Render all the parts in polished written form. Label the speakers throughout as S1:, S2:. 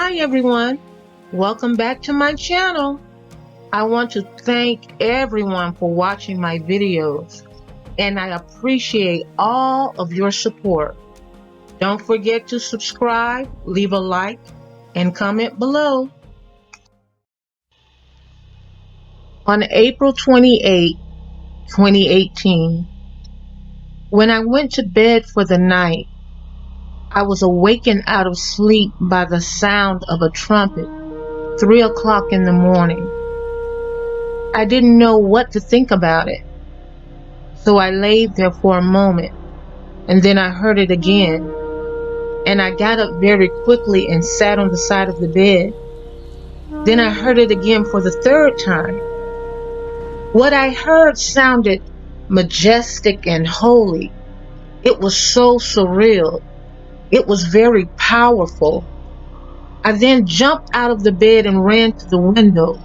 S1: Hi everyone, welcome back to my channel. I want to thank everyone for watching my videos and I appreciate all of your support. Don't forget to subscribe, leave a like, and comment below. On April 28, 2018, when I went to bed for the night, I was awakened out of sleep by the sound of a trumpet, 3 o'clock in the morning. I didn't know what to think about it, so I laid there for a moment, and then I heard it again, and I got up very quickly and sat on the side of the bed. Then I heard it again for the third time. What I heard sounded majestic and holy. It was so surreal. It was very powerful. I then jumped out of the bed and ran to the window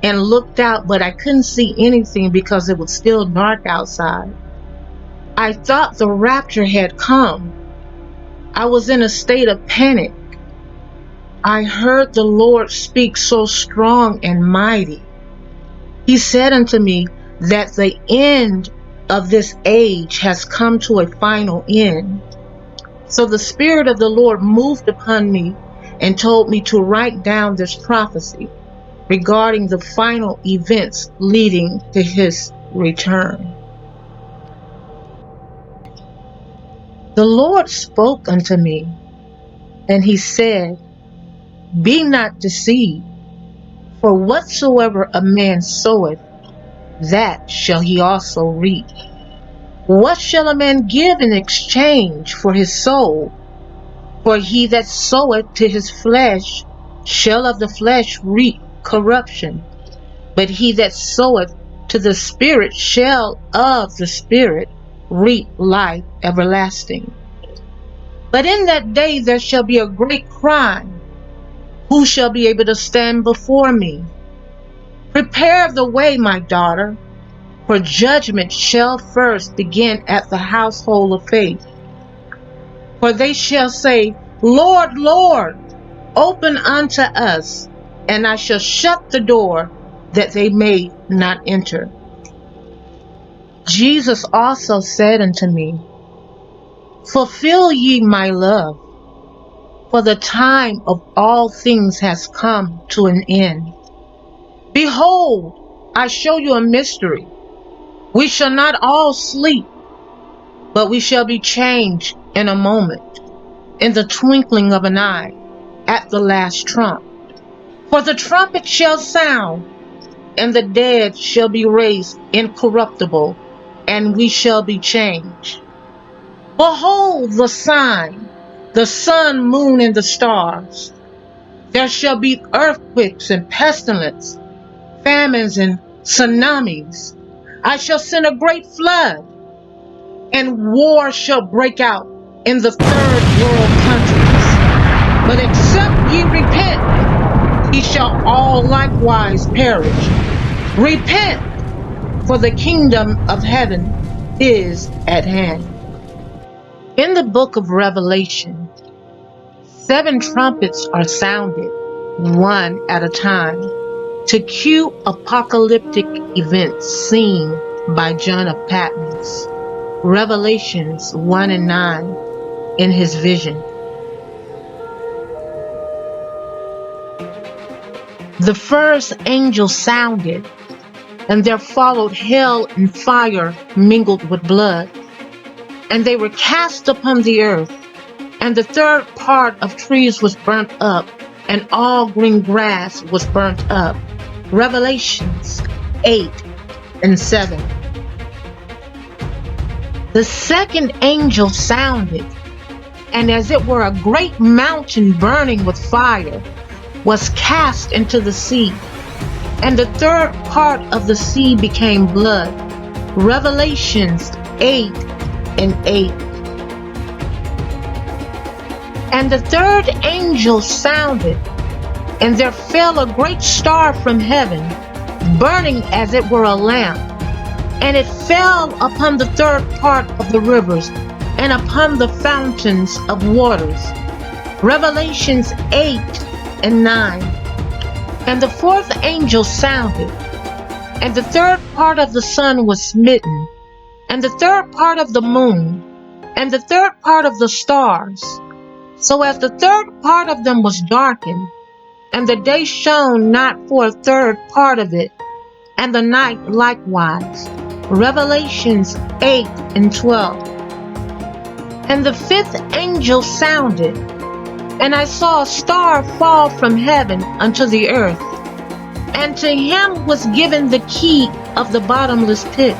S1: and looked out, but I couldn't see anything because it was still dark outside. I thought the rapture had come. I was in a state of panic. I heard the Lord speak so strong and mighty. He said unto me that the end of this age has come to a final end. So the Spirit of the Lord moved upon me and told me to write down this prophecy regarding the final events leading to his return. The Lord spoke unto me, and he said, Be not deceived, for whatsoever a man soweth, that shall he also reap. What shall a man give in exchange for his soul? For he that soweth to his flesh shall of the flesh reap corruption, but he that soweth to the Spirit shall of the Spirit reap life everlasting. But in that day there shall be a great cry. Who shall be able to stand before me? Prepare the way, my daughter, for judgment shall first begin at the household of faith. For they shall say, Lord, Lord, open unto us, and I shall shut the door that they may not enter. Jesus also said unto me, Fulfill ye my love, for the time of all things has come to an end. Behold, I show you a mystery. We shall not all sleep, but we shall be changed in a moment, in the twinkling of an eye, at the last trump. For the trumpet shall sound, and the dead shall be raised incorruptible, and we shall be changed. Behold the sign, the sun, moon, and the stars. There shall be earthquakes and pestilence, famines and tsunamis. I shall send a great flood, and war shall break out in the third world countries. But except ye repent, ye shall all likewise perish. Repent, for the kingdom of heaven is at hand. In the book of Revelation, 7 trumpets are sounded, one at a time, to cue apocalyptic events seen by John of Patmos, Revelations 1 and 9, in his vision. The first angel sounded, and there followed hail and fire mingled with blood, and they were cast upon the earth, and the third part of trees was burnt up, and all green grass was burnt up. Revelations 8 and 7. The second angel sounded, and as it were a great mountain burning with fire was cast into the sea, and the third part of the sea became blood. Revelations 8 and 8. And the third angel sounded, and there fell a great star from heaven, burning as it were a lamp, and it fell upon the third part of the rivers, and upon the fountains of waters. Revelations 8 and 9. And the fourth angel sounded, and the third part of the sun was smitten, and the third part of the moon, and the third part of the stars, so as the third part of them was darkened, and the day shone not for a third part of it, and the night likewise. Revelations 8 and 12. And the fifth angel sounded, and I saw a star fall from heaven unto the earth, and to him was given the key of the bottomless pit.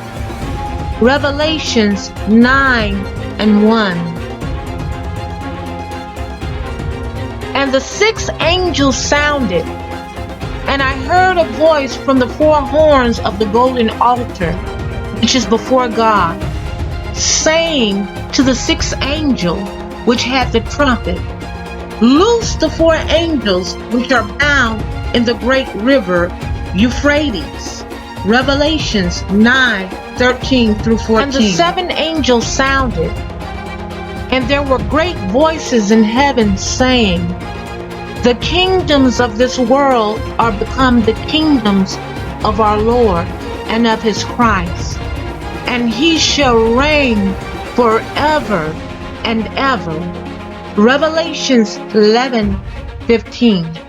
S1: Revelations 9 and 1. And the sixth angel sounded, and I heard a voice from the four horns of the golden altar, which is before God, saying to the sixth angel which had the trumpet, Loose the four angels which are bound in the great river Euphrates. Revelations 9:13 through 14. And the seven angels sounded, and there were great voices in heaven saying, The kingdoms of this world are become the kingdoms of our Lord and of his Christ, and he shall reign forever and ever. Revelations 11:15.